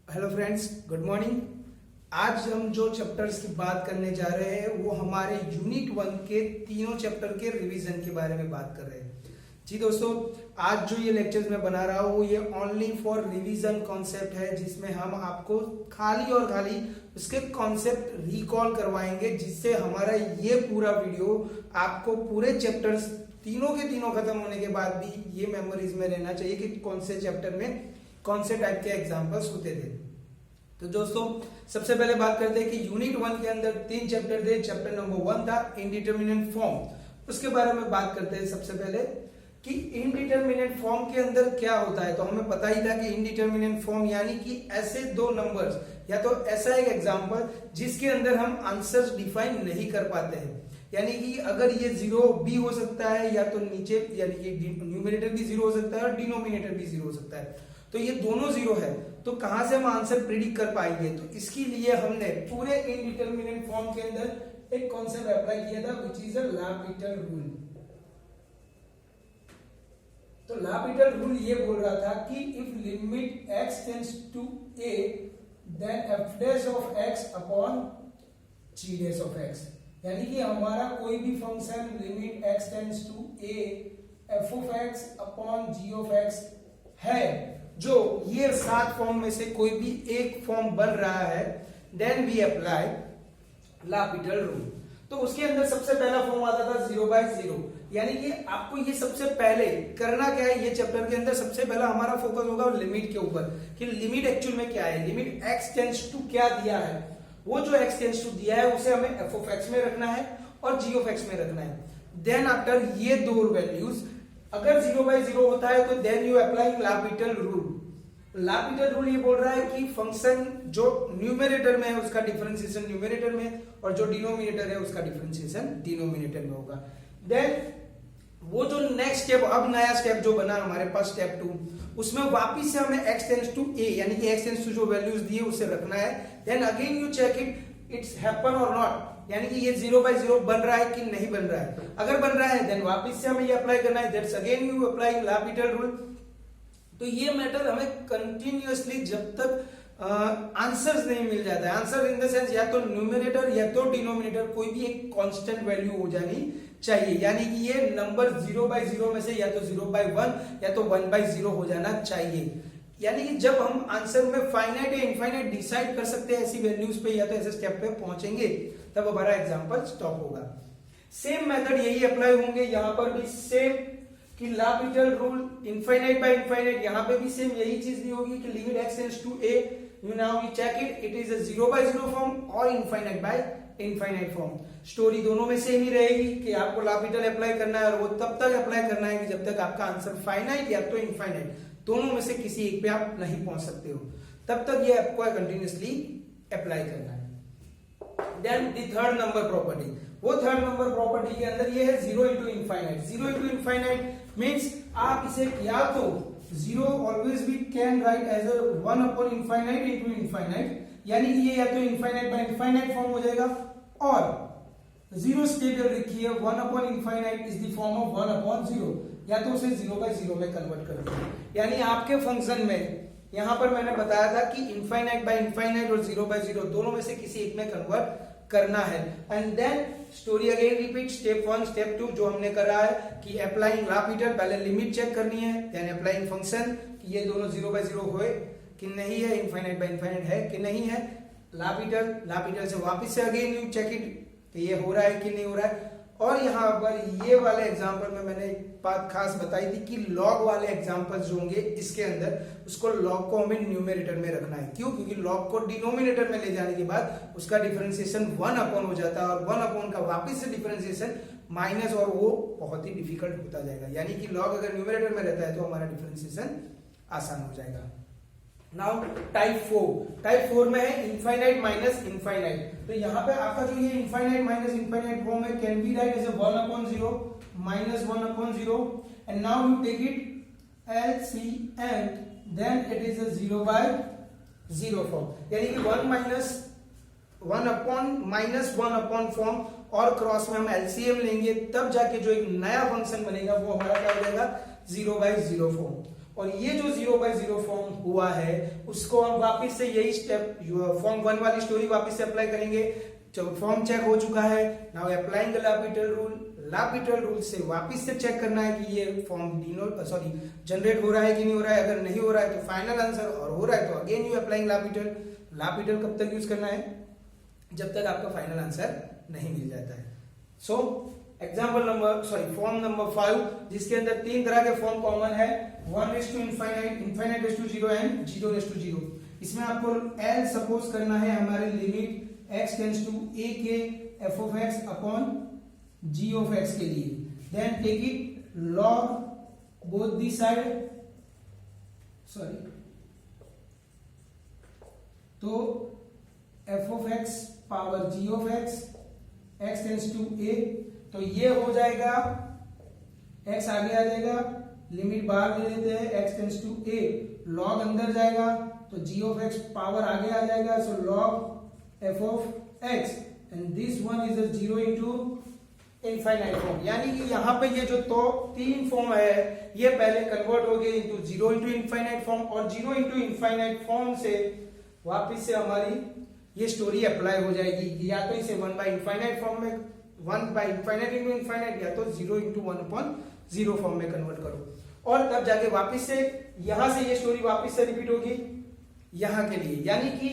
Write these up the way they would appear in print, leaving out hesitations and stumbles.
Hello friends, good morning. आज हम जो चैप्टर्स की बात करने जा रहे हैं वो हमारे यूनिट 1 के तीनों चैप्टर के रिवीजन के बारे में बात कर रहे हैं। जी दोस्तों, आज जो ये लेक्चर्स मैं बना रहा हूँ ये ओनली फॉर रिवीजन कॉन्सेप्ट है, जिसमें हम आपको खाली और खाली उसके कॉन्सेप्ट रिकॉल करवाएंगे, जिससे हमारा ये पूरा वीडियो आपको पूरे चैप्टर्स तीनों के तीनों खत्म होने के बाद भी ये मेमोरीज में रहना चाहिए कि कौन से चैप्टर में कौन से टाइप के एग्जाम्पल्स होते थे। तो दोस्तों, सबसे पहले बात करते हैं कि यूनिट 1 के अंदर 3 चैप्टर थे। चैप्टर नंबर 1 था इनडिटरमिनेट फॉर्म। उसके बारे में बात करते हैं सबसे पहले कि इनडिटरमिनेट फॉर्म के अंदर क्या होता है। तो हमें पता ही था कि इनडिटरमिनेट फॉर्म यानी कि ऐसे दो नंबर्स या तो ऐसा एक एग्जाम्पल जिसके अंदर हम आंसर्स डिफाइन नहीं कर पाते हैं, यानी कि अगर ये 0 भी हो सकता है या तो नीचे यानी कि न्यूमरेटर भी 0 हो सकता है और डिनोमिनेटर भी 0 हो सकता है। तो ये दोनों 0 है, तो कहां से हम आंसर प्रिडिक्ट कर पाएंगे? तो इसके लिए हमने पूरे इनडिटरमिनेट फॉर्म के अंदर एक कॉन्सेप्ट अप्लाई किया था, which is a L'Hopital rule. तो लॉपिटल रूल ये बोल रहा था कि if limit x tends to a then f dash of x upon g dash of x, यानी कि हमारा कोई भी function limit x tends to a f of x upon g of x है, जो ये 7 फॉर्म में से कोई भी एक फॉर्म बन रहा है, then we apply L'Hopital rule. तो उसके अंदर सबसे पहला फॉर्म आता था 0/0, यानी कि आपको ये सबसे पहले करना क्या है, ये चैप्टर के अंदर सबसे पहला हमारा फोकस होगा लिमिट के ऊपर कि लिमिट एक्चुअल में क्या है, लिमिट x टेंड्स टू क्या दिया है, वो जो x टेंड्स टू दिया है उसे हमें f ऑफ x में रखना है और g ऑफ x में रखना है। देन आफ्टर ये दो वैल्यूज अगर 0/0 होता है तो then you apply L'Hopital rule. L'Hopital rule ये बोल रहा है कि फंक्शन जो न्यूमरेटर में है उसका डिफरेंशिएशन न्यूमरेटर में और जो डिनोमिनेटर है उसका डिफरेंशिएशन डिनोमिनेटर में होगा। देन वो जो नेक्स्ट स्टेप, अब नया स्टेप जो बना हमारे पास स्टेप 2, उसमें वापिस से हमें x टेंड्स टू a यानी कि x टेंड्स टू जो वैल्यूज दिए उसे रखना है। Then again you check it's happen और नॉट, यानी कि ये 0/0 बन रहा है कि नहीं बन रहा है। अगर बन रहा है देन वापिस से हमें ये अप्लाई करना है, that's again you apply L'Hopital rule. तो ये मेथड हमें कंटिन्यूअसली जब तक आंसर्स नहीं मिल जाता है, आंसर इन द सेंस या तो न्यूमरेटर या तो डिनोमिनेटर कोई भी एक कांस्टेंट वैल्यू हो जानी चाहिए, यानी कि ये नंबर 0/0 में से या तो 0/1 या तो 1/0 हो जाना चाहिए। यानी कि जब हम आंसर में फाइनाइट या इनफाइनाइट डिसाइड कर सकते हैं ऐसी वैल्यूज पे या तो ऐसे स्टेप पे पहुंचेंगे, तब हमारा एग्जांपल स्टॉप होगा। सेम मेथड यही अप्लाई होंगे यहाँ पर भी, सेम कि L'Hopital rule infinite by infinite, यहाँ पे भी सेम यही चीज दी होगी कि limit x tends to a, you now we check it is a 0/0 form और infinite by infinite form. Story दोनों में सेम ही रहेगी कि आपको लॉपिटल अप्लाई करना है और वो तब तक अप्लाई करना है कि जब तक आपका आंसर फाइनाइट या तो इनफाइनाइट दोनों में से किसी एक पे आप नहीं पहुंच सकते हो, तब तक ये आपको कंटिन्यूअसली अप्लाई करना है। Then the third number property, वो थर्ड नंबर प्रॉपर्टी के अंदर ये है 0 into infinite. 0 into infinite means आप इसे या तो 0 always we can write as a 1 upon infinite into infinite, यानी कि ये या तो इनफाइनाइट बाय इनफाइनाइट फॉर्म हो जाएगा, और 0 स्टेप लिखिए 1 upon infinite is the form of 1 upon 0, या तो उसे 0/0 में कन्वर्ट कर दो। यानी आपके फंक्शन में यहां पर मैंने बताया था कि इनफाइनाइट बाय इनफाइनाइट और 0/0 दोनों में से किसी एक में कन्वर्ट करना है। And then story again repeat, step 1 step 2 जो हमने करा है कि अप्लाइंग लॉपिटल, पहले लिमिट चेक करनी है, देन अप्लाइंग फंक्शन कि ये दोनों 0/0 होए कि नहीं है, इनफाइनाइट बाय इनफाइनाइट है कि नहीं है, लॉपिटल से वापस से अगेन यू चेक इट कि ये हो रहा है कि नहीं हो रहा है। और यहाँ पर ये वाले एग्जाम्पल में मैंने एक बात खास बताई थी कि लॉग वाले एग्जाम्पल्स जो होंगे इसके अंदर, उसको लॉग को हमें न्यूमरेटर में रखना है। क्यों? क्योंकि लॉग को डिनोमिनेटर में ले जाने के बाद उसका डिफरेंशिएशन 1 अपॉन हो जाता है और 1 अपॉन का वापस से डिफरेंशिएशन माइनस, और वो बहुत ही डिफिकल्ट होता जाएगा। यानी कि लॉग अगर न्यूमरेटर में रहता है तो हमारा डिफरेंशिएशन आसान हो जाएगा। नाउ टाइप 4 में है इनफाइनाइट माइनस इनफाइनाइट। तो यहाँ पे आपका जो ये इनफाइनाइट माइनस इनफाइनाइट फॉर्म है can be write as a 1/0 minus 1/0, and now you take it LCM, then it is a 0/0 form, यानी कि 1 अपॉन फॉर्म और क्रॉस में हम LCM लेंगे, तब जाके जो एक नया फंक्शन बनेगा वो हमारा क्या हो जाएगा 0/0 फॉर्म। और ये जो 0/0 फॉर्म हुआ है उसको हम वापस से यही स्टेप फॉर्म 1 वाली स्टोरी वापस से अप्लाई करेंगे। जब फॉर्म चेक हो चुका है, now applying the l'Hopital rule. l'Hopital rule से वापस से चेक करना है कि ये फॉर्म जनरेट हो रहा है कि नहीं हो रहा है। अगर नहीं हो रहा है तो फाइनल आंसर, और हो रहा है तो again you applying l'Hopital। l'Hopital कब तक यूज करना है? जब तक आपका फाइनल आंसर नहीं मिल जाता है। सो फॉर्म नंबर 5, जिसके अंदर 3 तरह के फॉर्म कॉमन है, 1:∞, ∞/0 एंड 0:0। इसमें आपको L सपोज करना है हमारे limit x tends to a के f of x upon g of x के लिए। Then take it log both the side, तो f of x power g of x tends to a, तो ये हो जाएगा x आगे आ जाएगा, लिमिट बाहर ले लेते हैं, x tends to a, log अंदर जाएगा तो g of x पावर आगे आ जाएगा, सो log f of x and this one is a 0 into infinite form। यानी कि यहाँ पे ये जो तो 3 फॉर्म है ये पहले कन्वर्ट हो गए into 0 into infinite form, और 0 into infinite form से वापस से हमारी ये स्टोरी अप्लाई हो जाएगी। या तो इसे 1/infinite फॉर्म में 1/infinite into infinite, या तो 0 into 1/0 फॉर्म में कन्वर्ट करो, और तब जाके वापस से यहां से ये स्टोरी वापस से रिपीट होगी यहां के लिए। यानी कि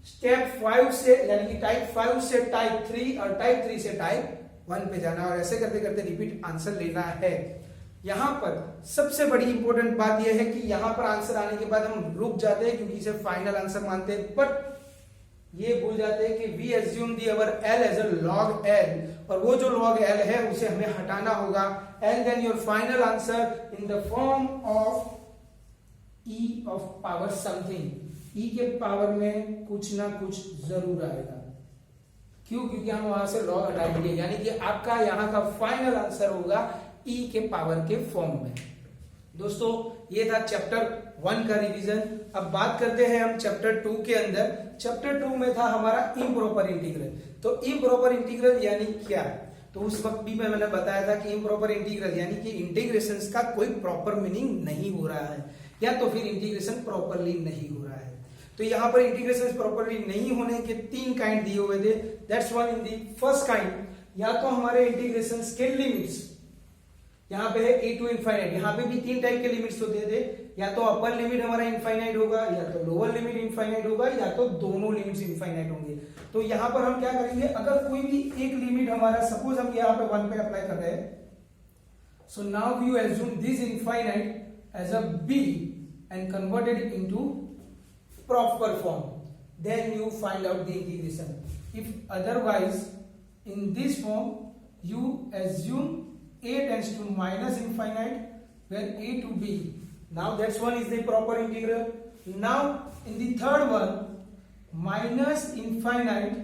स्टेप 5 से, यानी कि टाइप 5 से टाइप 3 और टाइप 3 से टाइप 1 पे जाना, और ऐसे करते करते रिपीट आंसर लेना है। यहां पर सबसे बड़ी इंपॉर्टेंट बात यह है कि यहां पर आंसर आने के बाद हम रुक जाते हैं क्योंकि इसे फाइनल आंसर मानते हैं, बट ये भूल जाते हैं कि we assume the our L as a log L, और वो जो log L है उसे हमें हटाना होगा, and then your final answer in the form of e of power something. e के पावर में कुछ ना कुछ जरूर आएगा। क्यों? क्योंकि हम वहां से log हटा देंगे, यानी कि आपका यहाँ का फाइनल आंसर होगा e के पावर के फॉर्म में। दोस्तों ये था चैप्टर 1 का रिवीजन। अब बात करते हैं हम चैप्टर 2 के अंदर। चैप्टर 2 में था हमारा इम्प्रॉपर इंटीग्रल। तो इम्प्रॉपर इंटीग्रल यानी क्या? तो उस वक्त भी मैंने बताया था कि इम्प्रॉपर इंटीग्रल यानी कि इंटीग्रेशंस का कोई प्रॉपर मीनिंग नहीं हो रहा है, या तो फिर इंटीग्रेशन प्रॉपरली नहीं हो रहा है। तो यहाँ पर इंटीग्रेशन प्रॉपरली नहीं होने के 3 काइंड दिए हुए थे। That's one in the first kind, या तो हमारे इंटीग्रेशन के लिमिट्स यहाँ पे है a टू इनफाइनाइट। यहाँ पे भी 3 टाइप के लिमिट्स होते थे, या तो अपर लिमिट हमारा इनफाइनाइट होगा, या तो लोअर लिमिट इनफाइनाइट होगा, या तो दोनों लिमिट्स इनफाइनाइट होंगे। तो यहाँ पर हम क्या करेंगे, अगर कोई भी एक लिमिट हमारा, सपोज हम यहाँ पे 1 पे अप्लाई कर रहे हैं, so now you assume this infinite as a b and convert it into proper form, then you find out the integration. If otherwise in this form you assume a tends to minus infinite where a to b, now that's one is the proper integral. Now in the third one, minus infinite,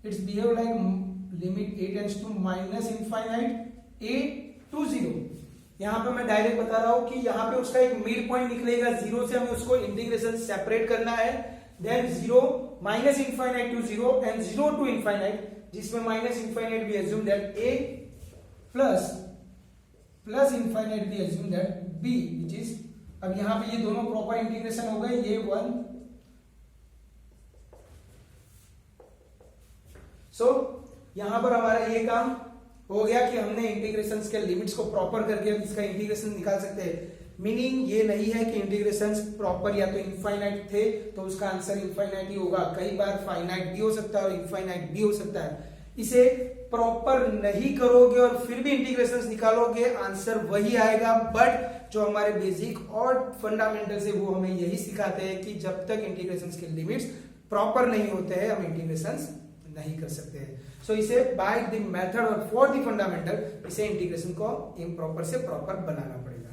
it's behave like limit a tends to minus infinite a to 0। यहां पे मैं direct बता रहा हूं कि यहां पे उसका एक मिड पॉइंट निकलेगा, 0 से हमें उसको इंटीग्रेशन सेपरेट करना है। Then 0 minus infinite to 0 and 0 to infinite, जिसमें minus infinite we assume that a plus infinite we assume that b, which is, अब यहां पे ये दोनों प्रॉपर इंटीग्रेशन हो गए, ये 1। सो यहां पर हमारा ये काम हो गया कि हमने इंटीग्रेशंस के लिमिट्स को प्रॉपर करके इसका इंटीग्रेशन निकाल सकते हैं। मीनिंग ये नहीं है कि इंटीग्रेशंस प्रॉपर या तो इनफाइनाइट थे तो उसका आंसर इनफाइनाइट ही होगा। कई बार फाइनाइट भी हो सकता है और इनफाइनाइट भी हो सकता है। इसे प्रॉपर नहीं करोगे और फिर भी इंटीग्रेशंस निकालोगे, आंसर वही आएगा। बट जो हमारे बेसिक और फंडामेंटल्स है वो हमें यही सिखाते हैं कि जब तक इंटीग्रेशंस के लिमिट्स प्रॉपर नहीं होते हैं हम इंटीग्रेशंस नहीं कर सकते हैं। सो इसे बाय द मेथड और फॉर द फंडामेंटल इसे इंटीग्रेशन को इम्प्रॉपर से प्रॉपर बनाना पड़ेगा।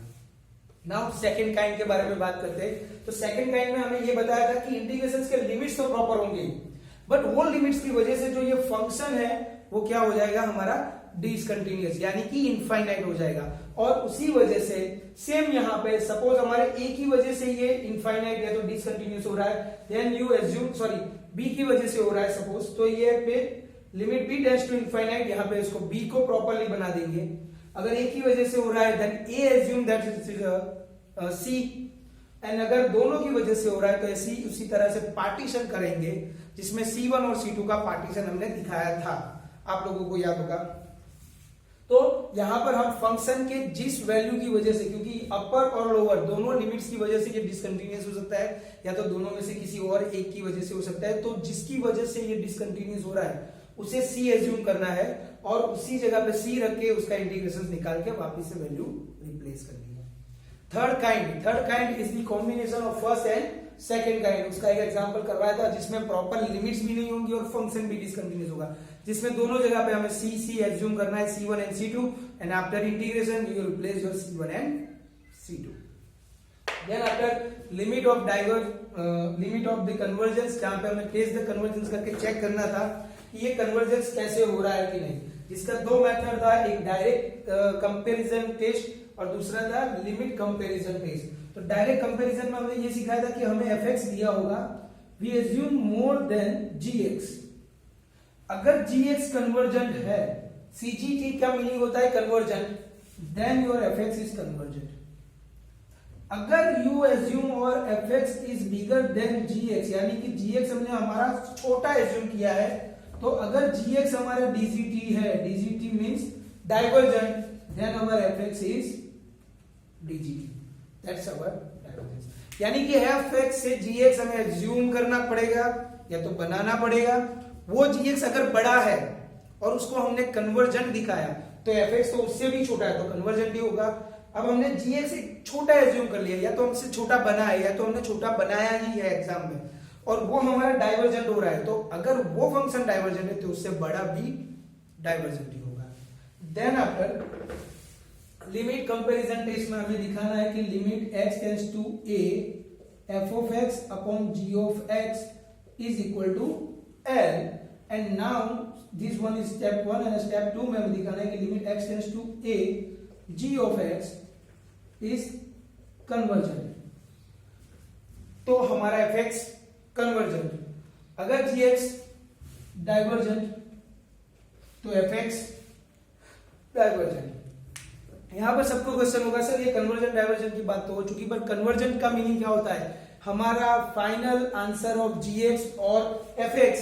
नाउ सेकंड काइंड के बारे में बात करते हैं। तो सेकंड काइंड में हमें ये बताया था कि इंटीग्रेशन के लिमिट्स तो प्रॉपर होंगे, बट वो लिमिट्स की वजह से जो ये फंक्शन है वो क्या हो जाएगा हमारा डिसकंटिन्यूअस, यानी कि इनफाइनाइट हो जाएगा। और उसी वजह से सेम यहाँ पे सपोज हमारे a की वजह से ये इनफाइनाइट या तो डिसकंटिन्यूअस हो रहा है, देन यू एज्यूम b की वजह से हो रहा है सपोज, तो ये पे limit b tends to infinite, यहाँ पे इसको b को प्रॉपरली बना देंगे। अगर a की वजह से हो रहा है then a assume that is c, and अगर दोनों की वजह से हो रहा है तो ऐसी उसी तरह से पार्टीशन करेंगे, जिसमें C1 और C2 का पार्टीशन हमने दिखाया था, आप लोगों को याद होगा। तो यहां पर हम फंक्शन के जिस वैल्यू की वजह से, क्योंकि अपर और लोअर दोनों लिमिट्स की वजह से ये डिसकंटिन्यूअस हो सकता है, या तो दोनों में से किसी और एक की वजह से हो सकता है, तो जिसकी वजह से ये डिसकंटिन्यूअस हो रहा है उसे C एज्यूम करना है और उसी जगह पे C रख के उसका इंटीग्रेशन निकाल के वापस से वैल्यू रिप्लेस करनी है। Third kind is the combination of first and second kind. उसका एक एग्जांपल करवाया था जिसमें प्रॉपर लिमिट्स भी नहीं होंगी और फंक्शन भी डिसकंटिन्यूअस होगा, जिसमें दोनों जगह पे हमें C एज्यूम करना है, C1 and C2, and after integration you will replace your C1 and C2। Then after limit of the convergence, जहां पे हमें टेस्ट द कन्वर्जेंस करके चेक करना था कि ये कन्वर्जेंस कैसे हो रहा है कि नहीं। जिसका दो मेथड था, एक डायरेक्ट कंपैरिजन टेस्ट और दूसरा था लिमिट कंपैरिजन टेस्ट। तो डायरेक्ट कंपैरिजन में हमने ये सिखाया था कि हमें fx दिया होगा, we assume more than gx। अगर gx कन्वर्जेंट है, CGT का मीनिंग होता है convergent, then your fx is convergent. अगर यू एज्यूम और fx is bigger than gx, यानी कि gx हमने हमारा छोटा एज्यूम किया है, तो अगर gx हमारा dgt है, dgt means divergent, then our fx is dgt, that's our divergence. यानी कि fx से gx हमें एज्यूम करना पड़ेगा या तो बनाना पड़ेगा। वो gx अगर बड़ा है और उसको हमने कन्वर्जेंट दिखाया तो fx तो उससे भी छोटा है तो कन्वर्जेंट ही होगा। अब हमने gx एक छोटा एज्यूम कर लिया, या तो हमसे छोटा बना है या तो हमने छोटा बनाया ही है एग्जाम में, और वो हमारा डाइवर्जेंट हो रहा है, तो अगर वो फंक्शन डाइवर्जेंट है तो उससे बड़ा भी डाइवर्जेंट ही होगा। Then after limit comparison test में हमें दिखाना है कि limit x tends to a f of x upon g of x is equal to L, and now this one is step 1 and step 2 में हमें दिखाना है कि limit x tends to a g of x is convergent। तो हमारा fx convergent, अगर gx divergent तो fx divergent. यहां पर सबको क्वेश्चन होगा सर ये कन्वर्जेंट डाइवर्जेंट की बात तो हो चुकी, बट कन्वर्जेंट का मीनिंग क्या होता है, हमारा फाइनल आंसर ऑफ gx और fx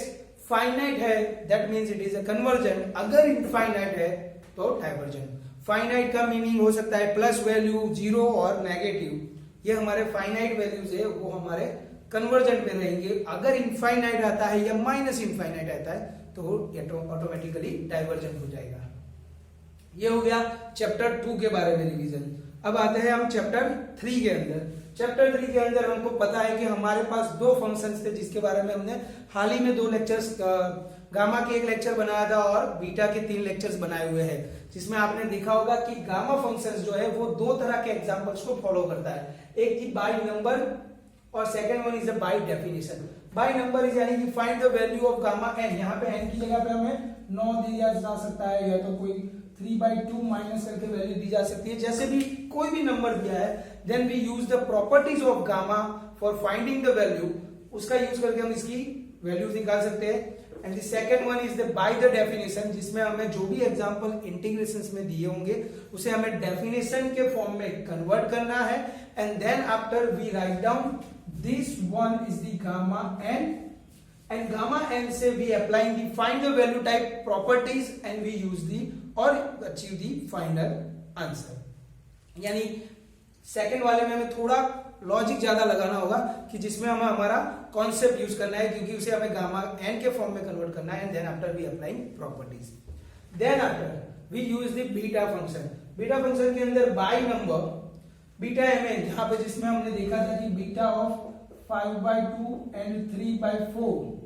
फाइनाइट है, that means it is a convergent. अगर इनफाइनाइट है तो डाइवर्जेंट। फाइनाइट का मीनिंग हो सकता है प्लस वैल्यू, जीरो और नेगेटिव। ये हमारे फाइनाइट वैल्यूज है, वो हमारे कन्वर्जेंट में रहेंगे। अगर इनफाइनाइट आता है या माइनस इनफाइनाइट आता है तो ऑटोमेटिकली डाइवर्जेंट हो जाएगा। ये हो गया चैप्टर 2 के बारे में रिवीजन। अब आते हैं हम चैप्टर 3 के अंदर। चैप्टर 3 के अंदर हमको पता है कि हमारे पास दो फंक्शंस थे जिसके बारे में हमने हाल ही में 2 लेक्चर्स, गामा के 1 लेक्चर बनाया था और बीटा के 3 लेक्चर्स बनाए हुए हैं, जिसमें आपने देखा होगा कि गामा फंक्शंस जो है वो 2 तरह के एग्जांपल्स को फॉलो करता है। एक की बाय नंबर और second one is a by definition. By number is यानी कि find the value of gamma n। यहाँ पे n की जगह पे हमें 9 दिया जा सकता है, या तो कोई 3/2 माइनस करके वैल्यू दी जा सकती है, जैसे भी कोई भी नंबर दिया है। Then we use the properties of gamma for finding the value, उसका यूज करके हम इसकी वैल्यूज निकाल सकते हैं। And the second one is the by the definition, जिसमें हमें जो भी एग्जांपल इंटीग्रेशंस में दिए होंगे उसे हमें डेफिनेशन के फॉर्म में कन्वर्ट करना है। And then after we write down this one is the gamma n, and gamma n से we applying the find the value type properties and we use the or achieve the final answer। यानी second वाले में हमें थोड़ा logic ज्यादा लगाना होगा कि जिसमें हमें हमारा कॉन्सेप्ट यूज करना है, क्योंकि उसे हमें गामा n के फॉर्म में कन्वर्ट करना है। And then after we applying properties, then after we use the beta function. Beta function के अंदर बाय नंबर बीटा mn, जहां पे जिसमें हमने देखा था कि बीटा ऑफ 5/2 एंड 3/4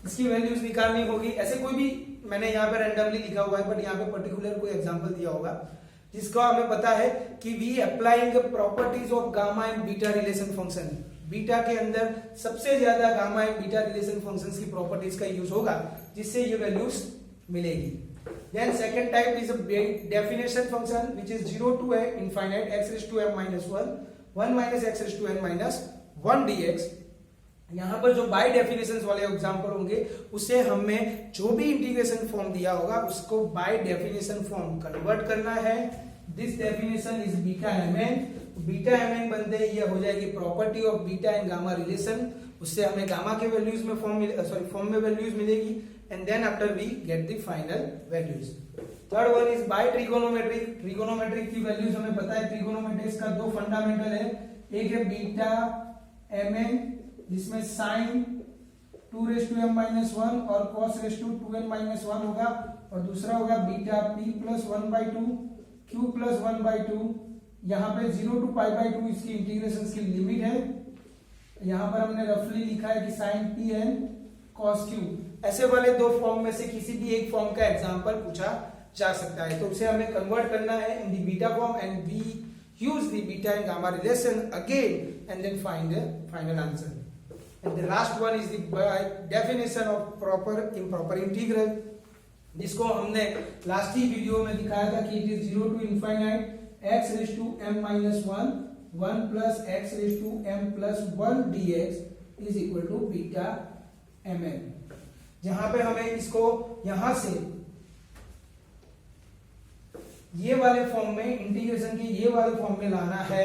इसकी वैल्यूज निकालनी होगी। ऐसे कोई भी मैंने यहाँ पे रैंडमली लिखा हुआ है, बट यहाँ पे पर्टिकुलर कोई एग्जांपल दिया होगा जिसका हमें पता है कि we applying properties of gamma and beta relation function. Beta के अंदर सबसे ज्यादा gamma and beta relation functions की प्रॉपर्टीज का यूज होगा, जिससे ये वैल्यूज मिलेगी। Then second type is a definition function which is 0 to infinite x raised to m minus 1, 1 minus x raised to n minus 1 dx। यहाँ पर जो by definition वाले एग्जांपल होंगे उससे हमें जो भी इंटीग्रेशन फॉर्म दिया होगा उसको बाय डेफिनेशन फॉर्म कन्वर्ट करना है। This definition is beta mn beta M N बनते हैं, ये हो जाएगी property of beta and gamma relation. उससे हमें गामा के वैल्यूज में फॉर्म में वैल्यूज मिलेगी and then after we get the final values. Third one is by trigonometric. Trigonometric की वैल्यूज हमें पता है, ट्रिगोनोमेट्रिक्स का दो फंडामेंटल है, एक है बीटा एम एन जिसमें साइन 2m-1 और cos 2n-1 होगा, और दूसरा होगा बीटा p + 1/2 q + 1/2। यहाँ पे 0 to π/2 इसकी इंटीग्रेशन की लिमिट है। यहाँ पर हमने रफली लिखा है कि sin p n cos q। ऐसे वाले दो फॉर्म में से किसी भी एक फॉर्म का एग्जांपल पूछा जा सकता है, तो उसे हमें कन्वर्ट करना है in the beta form and we use the beta and gamma relation again and then find the final answer. And the last one is the definition of proper improper integral, जिसको हमने last ही video में दिखाया था कि it is 0 to infinite x raised to m-1 1 plus x raised to m plus 1 dx is equal to beta mn। जहां पे हमें इसको यहां से ये वाले फॉर्म में इंटीग्रेशन की ये वाले फॉर्म में लाना है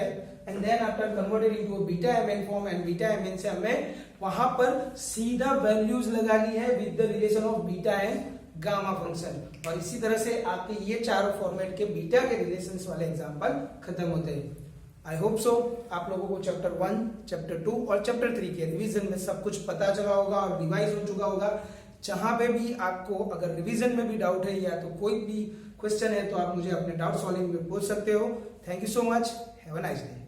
and then after converted into beta MN form and beta MN से हमें वहां पर सीधा वैल्यूज लगानी है with the relation of beta and gamma function. और इसी तरह से आपके ये चारों फॉर्मेट के बीटा के रिलेशंस वाले एग्जांपल खत्म होते हैं। आई होप सो आप लोगों को चैप्टर 1, चैप्टर 2 और चैप्टर 3 के रिवीजन में सब कुछ पता चला होगा और रिवाइज हो चुका होगा। जहां पे भी आपको अगर रिवीजन में भी डाउट है या तो कोई भी क्वेश्चन है तो आप मुझे अपने डाउट सॉल्विंग में पूछ सकते हो। Thank you so much, have a nice day.